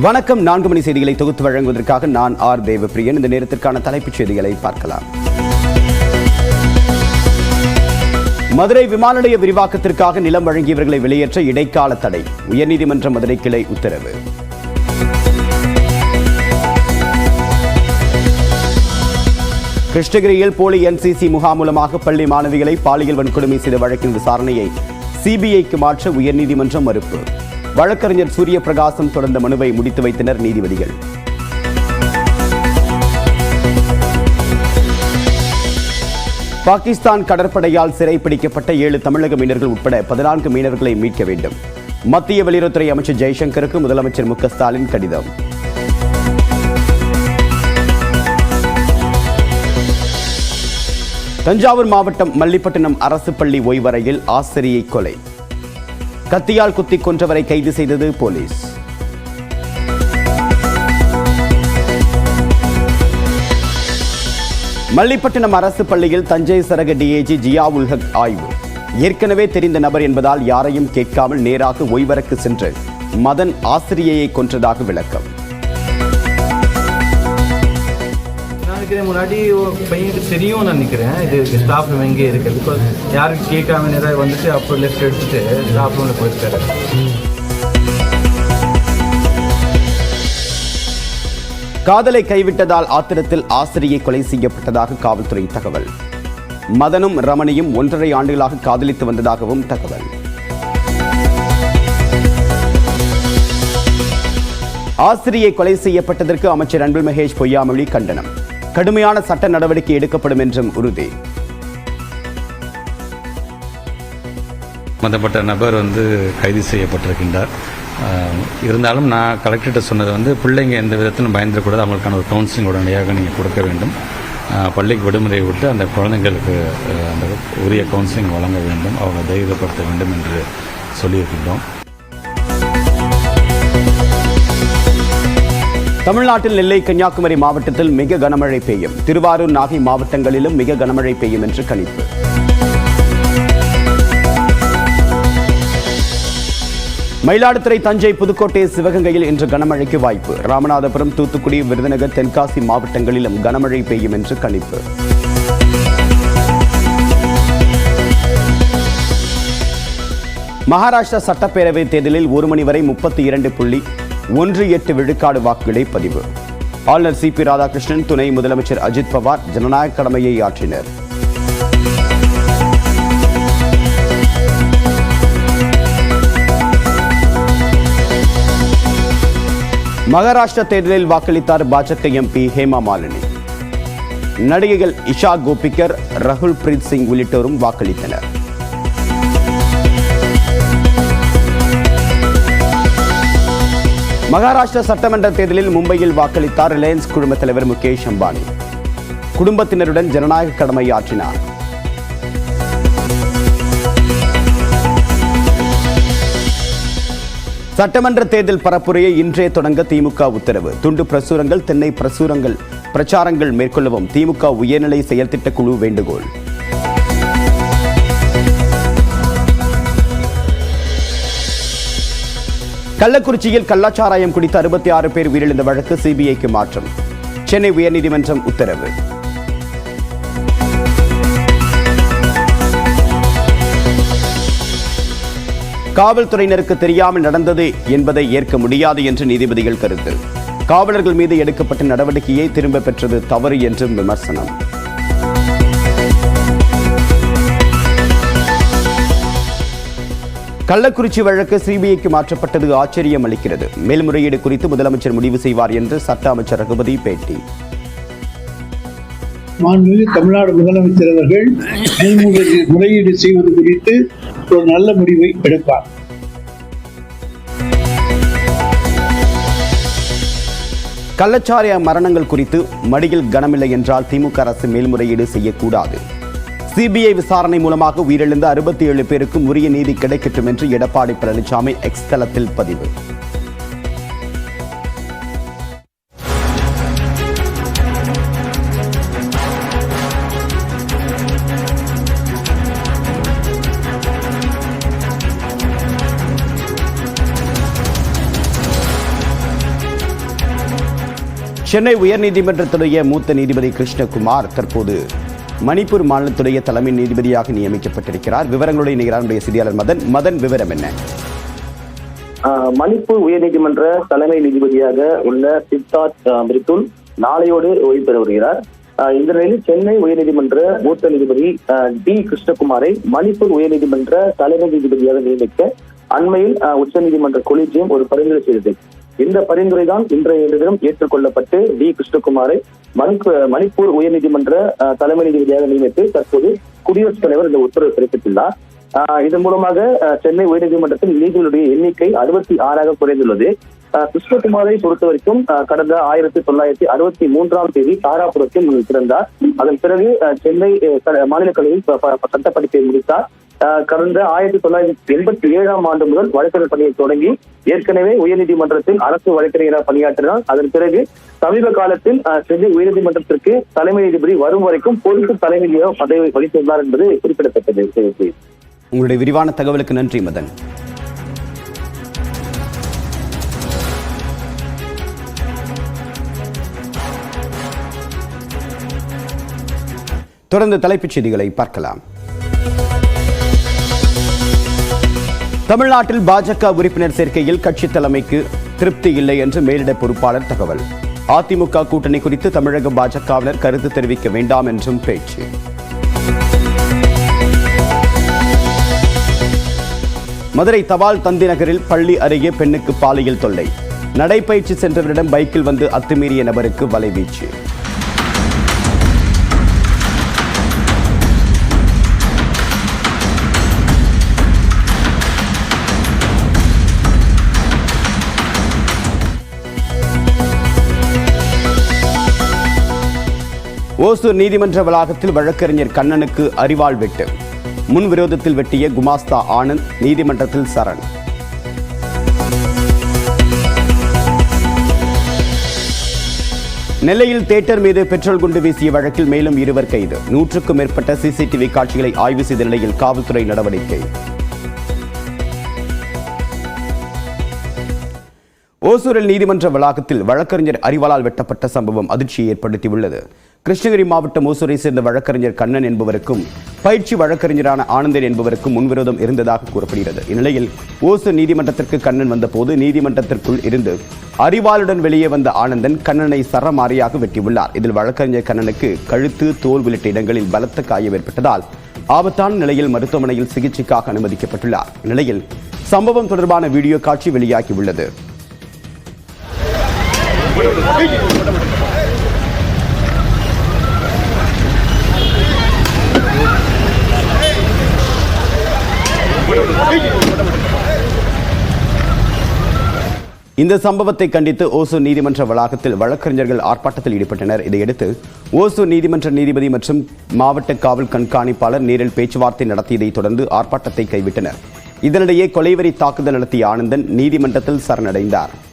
வணக்கம். 4 மணி செய்திகளை தொகுத்து வழங்குவதற்காக நான் ஆர் தேவப்பிரியன். இந்த நேரத்திற்கான தலைப்புச் செய்திகளை பார்க்கலாம். மதுரை விமான நிலைய விரிவாக்கத்திற்காக நிலம் வழங்கியவர்களை வெளியேற்ற இடைக்கால தடை. உயர்நீதிமன்ற மதுரை கிளை உத்தரவு. கிருஷ்ணகிரியில் போலி NCC முகாம் மூலமாக பள்ளி மாணவிகளை பாலியல் வன்கொடுமை செய்த வழக்கின் விசாரணையை CBIக்கு மாற்ற உயர்நீதிமன்றம் மறுப்பு. வழக்கறிஞர் சூரிய பிரகாசம் தொடர்ந்த மனுவை முடித்து வைத்தனர் நீதிபதிகள். பாகிஸ்தான் கடற்படையால் சிறைப்பிடிக்கப்பட்ட 7 தமிழக மீனவர்கள் உட்பட 14 மீனவர்களை மீட்க வேண்டும். மத்திய வெளியுறவுத்துறை அமைச்சர் ஜெய்சங்கருக்கு முதலமைச்சர் மு.க. ஸ்டாலின் கடிதம். தஞ்சாவூர் மாவட்டம் மல்லிப்பட்டினம் அரசு பள்ளி ஓய்வறையில் ஆசிரியை கொலை. கத்தியால் குத்தி கொன்றவரை கைது செய்தது போலீஸ். மல்லிப்பட்டினம் அரசு பள்ளியில் தஞ்சை சரக DIG ஜியா-உல் ஹக் ஆய்வு. ஏற்கனவே தெரிந்த நபர் என்பதால் யாரையும் கேட்காமல் நேராக ஓய்வறைக்கு சென்று மதன் ஆசிரியையை கொன்றதாக விளக்கம். முன்னாடி பையனுக்கு தெரியும் நான் நினைக்கிறேன். இது ஸ்டாஃப் ரூம் எங்கே இருக்குது, பிகாஸ் யாருக்கு கேட்காம நேராக வந்துட்டு அப்போ லெஃப்ட் எடுத்துட்டு ஸ்டாஃப் ரூமில் போயிருக்காரு. காதலை கைவிட்டதால் ஆத்திரத்தில் ஆசிரியை கொலை செய்யப்பட்டதாக காவல்துறை தகவல். மதனும் ரமணியும் 1.5 ஆண்டுகளாக காதலித்து வந்ததாகவும் தகவல். ஆசிரியை கொலை செய்யப்பட்டதற்கு அமைச்சர் அன்பில் மகேஷ் பொய்யாமொழி கண்டனம். கடுமையான சட்ட நடவடிக்கை எடுக்கப்படும் என்றும் உறுதி. சம்பந்தப்பட்ட நபர் கைது செய்யப்பட்டிருக்கின்றார். இருந்தாலும் நான் கலெக்டர்கிட்ட சொன்னது பிள்ளைங்க எந்த விதத்திலும் பயந்துடக்கூடாது. அவங்களுக்கான ஒரு கவுன்சிலிங் உடனடியாக நீங்கள் கொடுக்க வேண்டும். பள்ளிக்கு விடுமுறை விட்டு அந்த குழந்தைங்களுக்கு அந்த உரிய கவுன்சிலிங் வழங்க வேண்டும், அவங்களை தைரியப்படுத்த வேண்டும் என்று சொல்லியிருக்கின்றோம். தமிழ்நாட்டில் நெல்லை, கன்னியாகுமரி மாவட்டத்தில் மிக கனமழை பெய்யும். திருவாரூர், நாகை மாவட்டங்களிலும் மிக கனமழை பெய்யும் என்று கணிப்பு. மயிலாடுதுறை, தஞ்சை, புதுக்கோட்டை, சிவகங்கையில் இன்று கனமழைக்கு வாய்ப்பு. ராமநாதபுரம், தூத்துக்குடி, விருதுநகர், தென்காசி மாவட்டங்களிலும் கனமழை பெய்யும் என்று கணிப்பு. மகாராஷ்டிரா சட்டப்பேரவை தேர்தலில் 1 மணி வரை 32.18 விழுக்காடு வாக்குகளை பதிவு. ஆளுநர் CP ராதாகிருஷ்ணன், துணை முதலமைச்சர் அஜித் பவார் ஜனநாயக கடமையை ஆற்றினர். மகாராஷ்டிரா தேர்தலில் வாக்களித்தார் பாஜக MP ஹேமா மாலினி. நடிகைகள் இஷா கோபிகர், ரகுல் பிரீத் சிங் உள்ளிட்டோரும் வாக்களித்தனர். மகாராஷ்டிரா சட்டமன்ற தேர்தலில் மும்பையில் வாக்களித்தார் ரிலையன்ஸ் குழும தலைவர் முகேஷ் அம்பானி. குடும்பத்தினருடன் ஜனநாயக கடமை ஆற்றினார். சட்டமன்ற தேர்தல் பரப்புரையை இன்றே தொடங்க திமுக உத்தரவு. துண்டு பிரசுரங்கள், தென்னை பிரசுரங்கள் பிரச்சாரங்கள் மேற்கொள்ளவும் திமுக உயர்நிலை செயல்திட்ட குழு வேண்டுகோள். கள்ளக்குறிச்சியில் கள்ளச்சாராயம் குடித்த 66 பேர் உயிரிழந்த வழக்கு CBIக்கு மாற்றம். சென்னை உயர்நீதிமன்றம் உத்தரவு. காவல்துறையினருக்கு தெரியாமல் நடந்தது என்பதை ஏற்க முடியாது என்று நீதிபதிகள் கருத்து. காவலர்கள் மீது எடுக்கப்பட்ட நடவடிக்கையை திரும்ப பெற்றது தவறு என்றும் விமர்சனம். கள்ளக்குறிச்சி வழக்கு CBIக்கு மாற்றப்பட்டது ஆச்சரியம் அளிக்கிறது. மேல்முறையீடு குறித்து முதலமைச்சர் முடிவு செய்வார் என்று சட்ட அமைச்சர் ரகுபதி பேட்டி. மாண்புமிகு தமிழ்நாடு முதலமைச்சர் அவர்கள் முறையீடு செய்வது குறித்து ஒரு நல்ல முடிவை எடுப்பார். கள்ளச்சாராய மரணங்கள் குறித்து மடியில் கனமில்லை என்றால் திமுக அரசு மேல்முறையீடு செய்யக்கூடாது. CBI விசாரணை மூலமாக உயிரிழந்த 67 பேருக்கும் உரிய நீதி கிடைக்கட்டும் என்று எடப்பாடி பழனிசாமி X தளத்தில் பதிவு. சென்னை உயர்நீதிமன்றத்துடைய மூத்த நீதிபதி கிருஷ்ணகுமார் தற்போது மணிப்பூர் மாநிலத்துடைய தலைமை நீதிபதியாக நியமிக்கப்பட்டிருக்கிறார். விவரங்களுடைய நிகழ்ச்சியுடைய செய்தியாளர் மதன் விவரம் என்ன? மணிப்பூர் உயர்நீதிமன்ற தலைமை நீதிபதியாக உள்ள சித்தார்த் மிருத்துல் நாளையோடு ஓய்வு பெற வருகிறார். இந்த நிலையில் சென்னை உயர்நீதிமன்ற மூத்த நீதிபதி டி கிருஷ்ணகுமாரை மணிப்பூர் உயர்நீதிமன்ற தலைமை நீதிபதியாக நியமிக்க அண்மையில் உச்சநீதிமன்ற கொலிஜியம் ஒரு பரிந்துரை செய்தது. இந்த பரிந்துரை தான் இன்றைய தினம் ஏற்றுக்கொள்ளப்பட்டு டி கிருஷ்ணகுமாரை மணிப்பூர் உயர்நீதிமன்ற தலைமை நீதிபதியாக நியமித்து தற்போது குடியரசுத் தலைவர் இந்த உத்தரவு பிறப்பித்துள்ளார். இதன் மூலமாக சென்னை உயர்நீதிமன்றத்தில் நீதிகளுடைய எண்ணிக்கை 66 குறைந்துள்ளது. கிருஷ்ணகுமாரை பொறுத்த வரைக்கும் கடந்த 1963ஆம் தேதி தாராபுரத்தில் பிறந்தார். அதன் பிறகு சென்னை மாநில கல்லூரியில் சட்ட படிப்பை முடித்தார். கடந்த 1987ஆம் ஆண்டு முதல் வழக்கறிஞர் பணியை தொடங்கி ஏற்கனவே உயர்நீதிமன்றத்தில் அரசு வழக்கறிஞராக பணியாற்றினார். அதன் பிறகு சமீப காலத்தில் சென்னை உயர்நீதிமன்றத்திற்கு தலைமை நீதிபதி வரும் வரைக்கும் பொறுப்பு தலைமை நீதிபதி பதவி வகித்துள்ளார் என்பது குறிப்பிடத்தக்கது. உங்களுடைய விரிவான தகவலுக்கு நன்றி மதன். தொடர்ந்து தலைப்புச் செய்திகளை பார்க்கலாம். தமிழ்நாட்டில் பாஜக உறுப்பினர் சேர்க்கையில் கட்சி தலைமைக்கு திருப்தி இல்லை என்று மேலிட பொறுப்பாளர் தகவல். அதிமுக கூட்டணி குறித்து தமிழக பாஜகவினர் கருத்து தெரிவிக்க வேண்டாம் என்றும் பேச்சு. மதுரை தபால் தந்தி நகரில் பள்ளி அருகே பெண்ணுக்கு பாலியல் தொல்லை. நடைபயிற்சி சென்றவரிடம் பைக்கில் வந்து அத்துமீறிய நபருக்கு வலைவீச்சு. ஓசூர் நீதிமன்ற வளாகத்தில் வழக்கறிஞர் கண்ணனுக்கு அரிவாள் வெட்டு. முன்விரோதத்தில் வெட்டிய குமாஸ்தா ஆனந்த் நீதிமன்றத்தில் சரண். நெல்லையில் தியேட்டர் மீது பெட்ரோல் குண்டு வீசிய வழக்கில் மேலும் 2 கைது. 100க்கும் மேற்பட்ட சிசிடிவி காட்சிகளை ஆய்வு செய்த நிலையில் காவல்துறை நடவடிக்கை. ஓசூரில் நீதிமன்ற வளாகத்தில் வழக்கறிஞர் அரிவாளால் வெட்டப்பட்ட சம்பவம் அதிர்ச்சியை ஏற்படுத்தியுள்ளது. கிருஷ்ணகிரி மாவட்டம் ஓசூரை சேர்ந்த வழக்கறிஞர் கண்ணன் என்பவருக்கும் பயிற்சி வழக்கறிஞரான ஆனந்தன் என்பவருக்கும் முன்விரோதம் இருந்ததாக கூறப்படுகிறது. இந்நிலையில் ஓசூர் நீதிமன்றத்திற்கு கண்ணன் வந்தபோது நீதிமன்றத்திற்குள் இருந்து அரிவாளுடன் வெளியே வந்த ஆனந்தன் கண்ணனை சரமாரியாக வெட்டியுள்ளார். இதில் வழக்கறிஞர் கண்ணனுக்கு கழுத்து, தோல் உள்ளிட்ட இடங்களில் பலத்த காயம் ஏற்பட்டதால் ஆபத்தான நிலையில் மருத்துவமனையில் சிகிச்சைக்காக அனுமதிக்கப்பட்டுள்ளார். இந்நிலையில் சம்பவம் தொடர்பான வீடியோ காட்சி வெளியாகியுள்ளது. இந்த சம்பவத்தை கண்டித்து ஓசூர் நீதிமன்ற வளாகத்தில் வழக்கறிஞர்கள் ஆர்ப்பாட்டத்தில் ஈடுபட்டனர். இதையடுத்து ஓசூர் நீதிமன்ற நீதிபதி மற்றும் மாவட்ட காவல் கண்காணிப்பாளர் நேரில் பேச்சுவார்த்தை நடத்தியதை தொடர்ந்து ஆர்ப்பாட்டத்தை கைவிட்டனர். இதனிடையே கொலைவெறி தாக்குதல் நடத்திய ஆனந்தன் நீதிமன்றத்தில் சரணடைந்தார்.